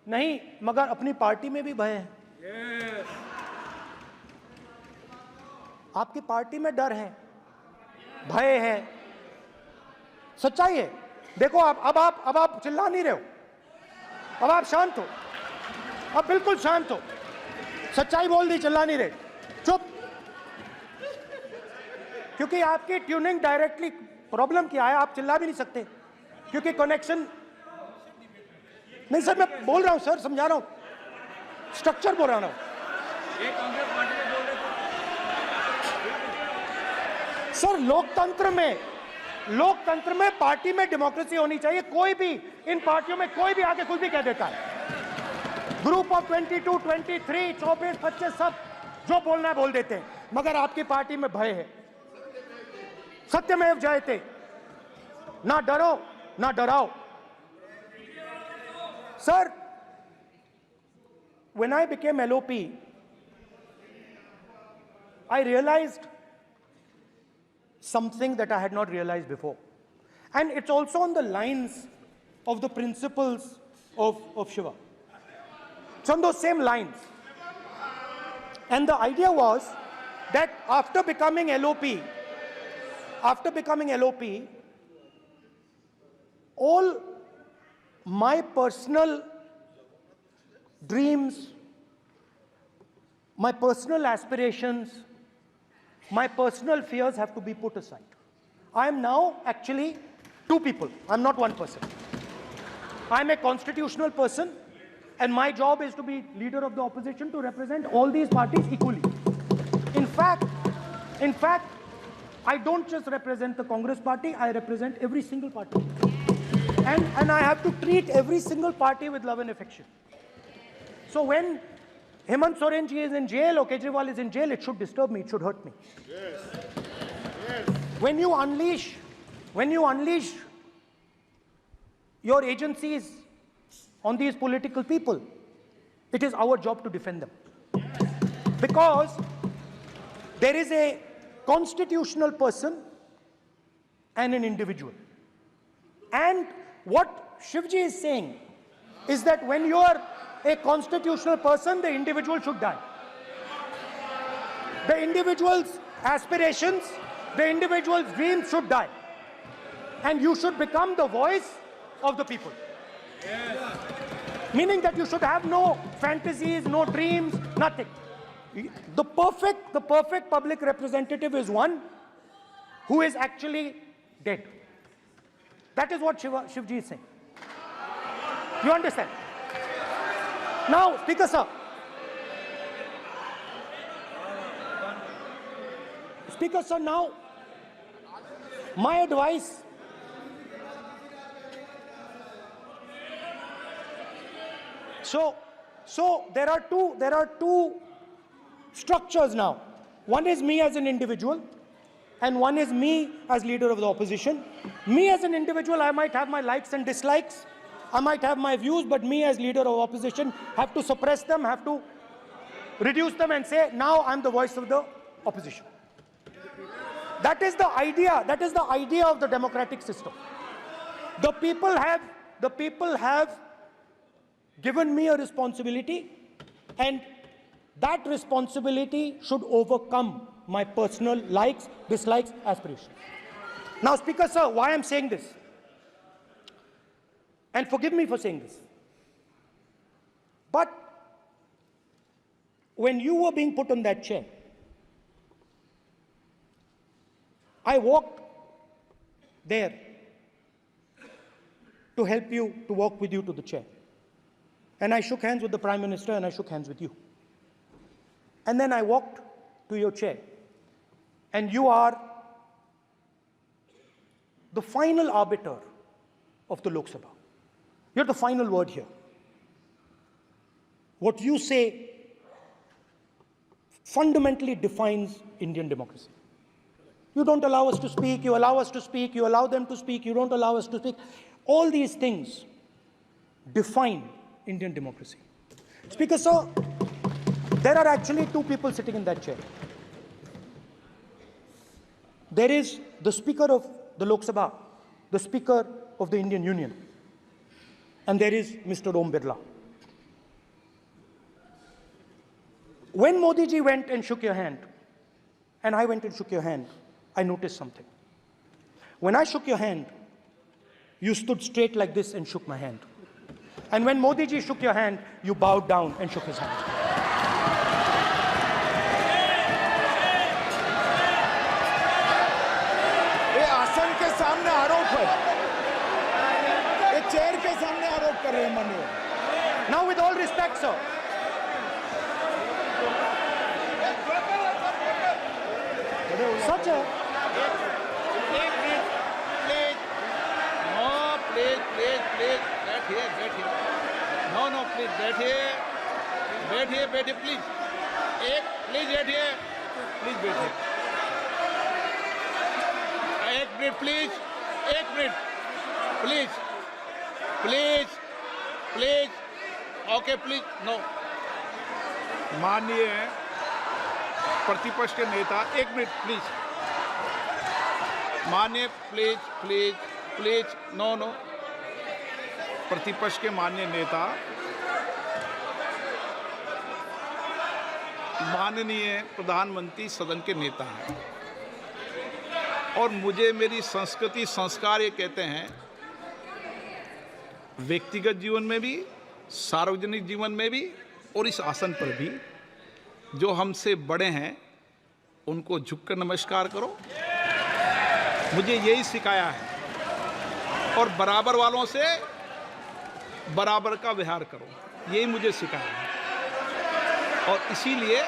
नहीं, मगर अपनी पार्टी में भी भय है। आपकी पार्टी में डर है, भय है, सच्चाई है। देखो अब आप चिल्ला नहीं रहे हो, अब आप शांत हो, अब बिल्कुल शांत हो, सच्चाई बोल दी, चिल्ला नहीं रहे, चुप। क्योंकि आपकी ट्यूनिंग डायरेक्टली, प्रॉब्लम क्या है, आप चिल्ला भी नहीं सकते क्योंकि कनेक्शन नहीं। सर मैं बोल रहा हूं सर, समझा रहा हूं, स्ट्रक्चर बोल रहा हूं। सर लोकतंत्र में पार्टी में डेमोक्रेसी होनी चाहिए। कोई भी इन पार्टियों में कोई भी आके कुछ भी कह देता है। ग्रुप ऑफ 22, 23, 24, 25 सब जो बोलना है बोल देते हैं, मगर आपकी पार्टी में भय है। सत्यमेव जयते, ना डरो ना डराओ। Sir, when I became LOP, I realized something that I had not realized before. And it's also on the lines of the principles of Shiva. It's on those same lines. And the idea was that after becoming LOP, all my personal dreams, my personal aspirations, my personal fears have to be put aside. I am now actually two people. I'm not one person. I'm a constitutional person, and my job is to be leader of the opposition, to represent all these parties equally. In fact, I don't just represent the Congress party, I represent every single party. And I have to treat every single party with love and affection. So when Hemant Soren ji is in jail or Kejriwal is in jail, it should disturb me, it should hurt me. Yes. Yes. When you unleash your agencies on these political people, it is our job to defend them. Yes. Because there is a constitutional person and an individual. And what Shivji is saying is that when you are a constitutional person, the individual should die. The individual's aspirations, the individual's dreams should die. And you should become the voice of the people. Yes. Meaning that you should have no fantasies, no dreams, nothing. The perfect public representative is one who is actually dead. That is what Shivji is saying. You understand? Now, Speaker sir. Speaker sir, now, my advice. So there are two structures now. One is me as an individual, and one is me as leader of the opposition. Me as an individual, I might have my likes and dislikes. I might have my views, but me as leader of opposition have to suppress them, have to reduce them and say, now I'm the voice of the opposition. That is the idea. That is the idea of the democratic system. The people have given me a responsibility, and that responsibility should overcome my personal likes, dislikes, aspirations. Now, Speaker sir, why I'm saying this? And forgive me for saying this. But when you were being put on that chair, I walked there to help you, to walk with you to the chair. And I shook hands with the Prime Minister and I shook hands with you. And then I walked to your chair. And you are the final arbiter of the Lok Sabha. You're the final word here. What you say fundamentally defines Indian democracy. You don't allow us to speak, you allow us to speak, you allow them to speak, you don't allow us to speak. All these things define Indian democracy. Speaker sir, there are actually two people sitting in that chair. There is the Speaker of the Lok Sabha, the Speaker of the Indian Union, and there is Mr. Om Birla. When Modi ji went and shook your hand, and I went and shook your hand, I noticed something. When I shook your hand, you stood straight like this and shook my hand. And when Modi ji shook your hand, you bowed down and shook his hand. ये आसन के सामने आरोप है, ये chair के सामने आरोप कर रहे हैं माननीय। Now with all respect, sir. Such a... बैठिए, प्लीज। प्लीज बैठिए, एक minute please, okay please, no. माननीय प्रतिपक्ष के नेता, एक मिनट प्लीज। माननीय प्लीज, नो। प्रतिपक्ष के माननीय नेता, माननीय प्रधानमंत्री सदन के नेता हैं और मुझे मेरी संस्कृति संस्कार ये कहते हैं, व्यक्तिगत जीवन में भी, सार्वजनिक जीवन में भी और इस आसन पर भी, जो हमसे बड़े हैं उनको झुककर नमस्कार करो। मुझे यही सिखाया है और बराबर वालों से बराबर का व्यवहार करो, यही मुझे सिखाया है। और इसीलिए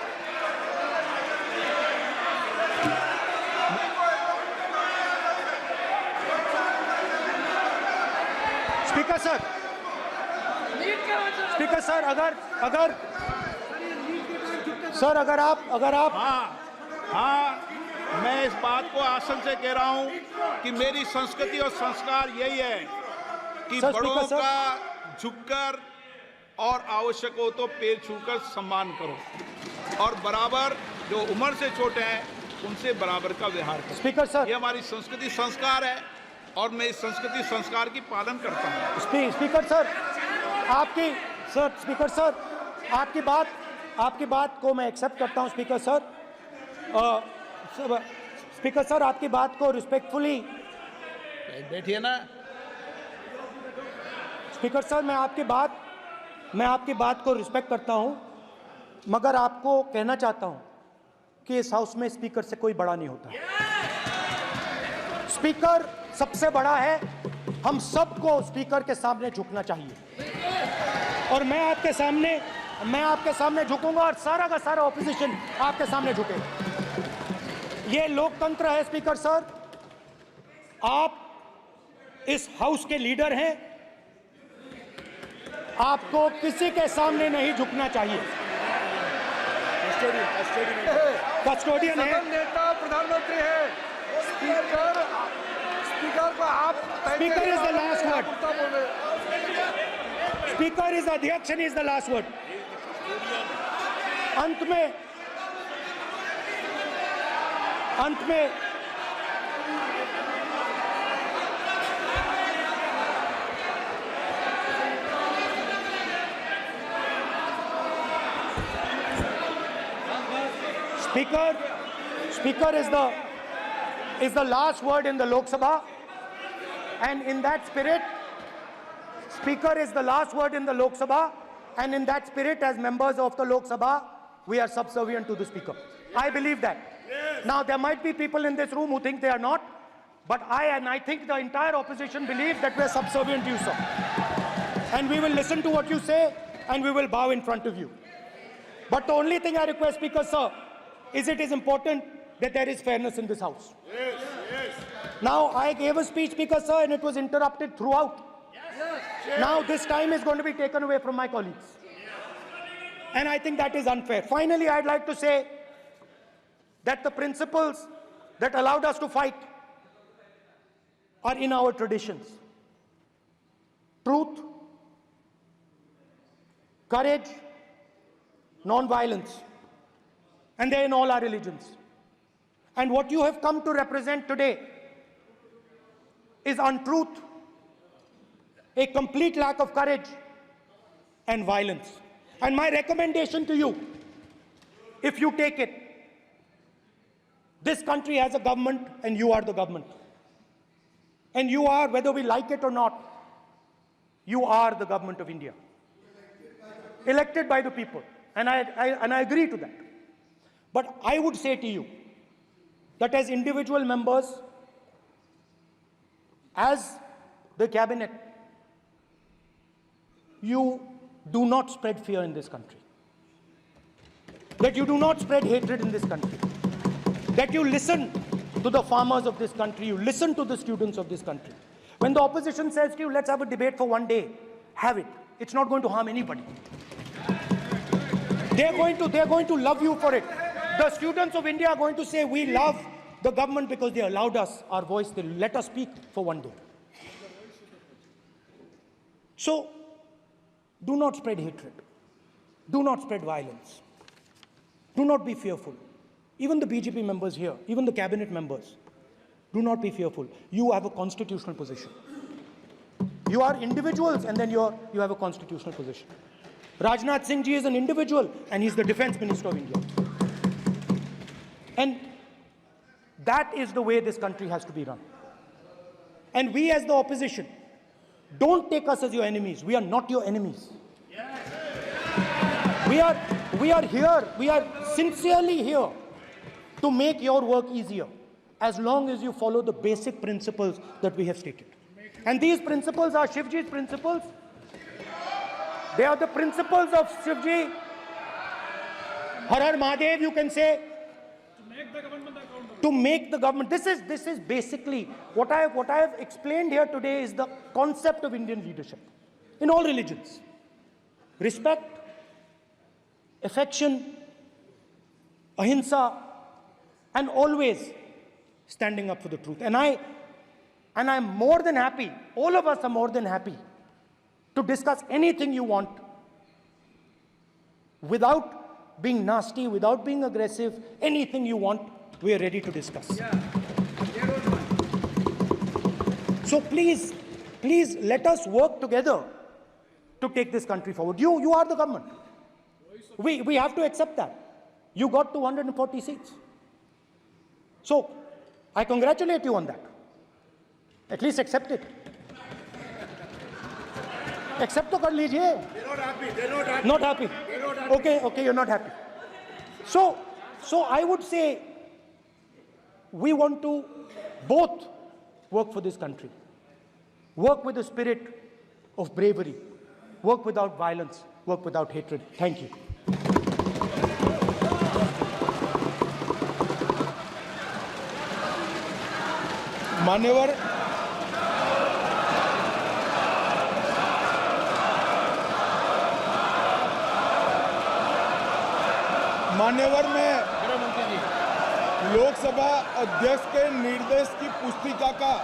स्पीकर सर, अगर आप हाँ, मैं इस बात को आसन से कह रहा हूं कि मेरी संस्कृति और संस्कार यही है कि बड़ों का झुककर और आवश्यक हो तो पैर छूकर सम्मान करो और बराबर जो उम्र से छोटे हैं उनसे बराबर का व्यवहार करो। स्पीकर सर, ये हमारी संस्कृति संस्कार है और मैं इस संस्कृति संस्कार की पालन करता हूँ। स्पीकर सर, आपकी बात को मैं एक्सेप्ट करता हूँ। स्पीकर सर, आपकी बात को रिस्पेक्टफुली बैठिए ना। स्पीकर सर, मैं आपकी बात को रिस्पेक्ट करता हूं, मगर आपको कहना चाहता हूं कि इस हाउस में स्पीकर से कोई बड़ा नहीं होता। स्पीकर सबसे बड़ा है, हम सबको स्पीकर के सामने झुकना चाहिए और मैं आपके सामने झुकूंगा और सारा का सारा ऑपोजिशन आपके सामने झुकेगा। ये लोकतंत्र है स्पीकर सर, आप इस हाउस के लीडर हैं, आपको किसी के सामने नहीं झुकना चाहिए। कस्टोडियन है, नेता प्रधानमंत्री है, स्पीकर को आप, speaker is the last word, speaker is अध्यक्ष and is the last word. अंत में Speaker is the last word in the Lok Sabha, and in that spirit, Speaker is the last word in the Lok Sabha, and in that spirit, as members of the Lok Sabha, we are subservient to the Speaker. I believe that. Yes. Now, there might be people in this room who think they are not, but I think the entire opposition believes that we are subservient to you, sir. And we will listen to what you say, and we will bow in front of you. But the only thing I request, Speaker, sir, is it is important that there is fairness in this house. Yes. Now, I gave a speech, Speaker, sir, and it was interrupted throughout. Yes. Now, this time is going to be taken away from my colleagues. And I think that is unfair. Finally, I'd like to say that the principles that allowed us to fight are in our traditions. Truth, courage, non-violence. And they're in all our religions. And what you have come to represent today is untruth, a complete lack of courage, and violence. And my recommendation to you if you take it, this country has a government and you are the government. And you are, whether we like it or not, you are the government of India. Elected by the people. And I agree to that. But I would say to you that as individual members, as the cabinet, you do not spread fear in this country. That you do not spread hatred in this country. That you listen to the farmers of this country, you listen to the students of this country. When the opposition says to you, let's have a debate for one day, have it. It's not going to harm anybody. They're going to love you for it. The students of India are going to say, we love the government because they allowed us our voice, they let us speak for one day. So, do not spread hatred. Do not spread violence. Do not be fearful. Even the BJP members here, even the cabinet members, do not be fearful. You have a constitutional position. You are individuals and then you have a constitutional position. Rajnath Singh ji is an individual and he's the defense minister of India. And that is the way this country has to be run. And we as the opposition, don't take us as your enemies. We are not your enemies. We are here, we are sincerely here to make your work easier, as long as you follow the basic principles that we have stated. And these principles are Shivji's principles. They are the principles of Shivji. Har Har Mahadev, you can say. To make the government. This is basically what I have explained here today is the concept of Indian leadership in all religions. Respect, affection, ahimsa, and always standing up for the truth. And I'm more than happy, all of us are more than happy to discuss anything you want without being nasty, without being aggressive, anything you want, we are ready to discuss. So please let us work together to take this country forward. You are the government. We have to accept that. You got 240 seats. So, I congratulate you on that. At least accept it. Accept to kar lijiye. They're not happy. They're not happy. Not happy. They're not happy. Okay, you're not happy. So I would say we want to both work for this country. Work with the spirit of bravery. Work without violence. Work without hatred. Thank you. मान्यवर में लोकसभा अध्यक्ष के निर्देश की पुस्तिका का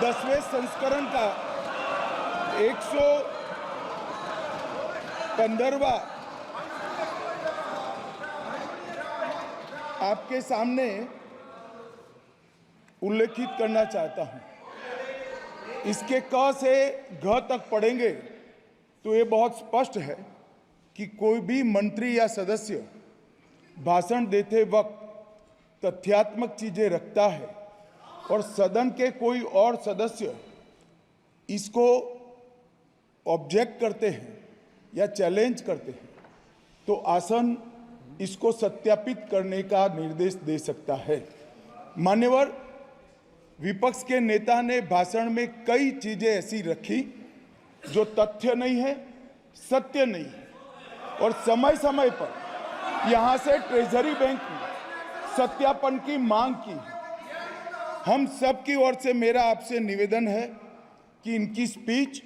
10वें संस्करण का 115वां आपके सामने उल्लेखित करना चाहता हूं। इसके क से घ तक पढ़ेंगे तो ये बहुत स्पष्ट है कि कोई भी मंत्री या सदस्य भाषण देते वक्त तथ्यात्मक चीजें रखता है और सदन के कोई और सदस्य इसको ऑब्जेक्ट करते हैं या चैलेंज करते हैं तो आसन इसको सत्यापित करने का निर्देश दे सकता है। मान्यवर, विपक्ष के नेता ने भाषण में कई चीजें ऐसी रखी जो तथ्य नहीं है, सत्य नहीं है और समय समय पर यहां से ट्रेजरी बैंक में सत्यापन की मांग की। हम सब की ओर से मेरा आपसे निवेदन है कि इनकी स्पीच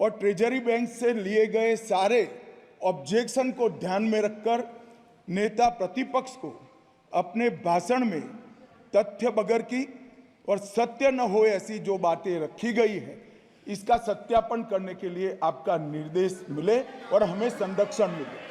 और ट्रेजरी बैंक से लिए गए सारे ऑब्जेक्शन को ध्यान में रखकर नेता प्रतिपक्ष को अपने भाषण में तथ्य बगैर की और सत्य न हो ऐसी जो बातें रखी गई है इसका सत्यापन करने के लिए आपका निर्देश मिले और हमें संरक्षण मिले।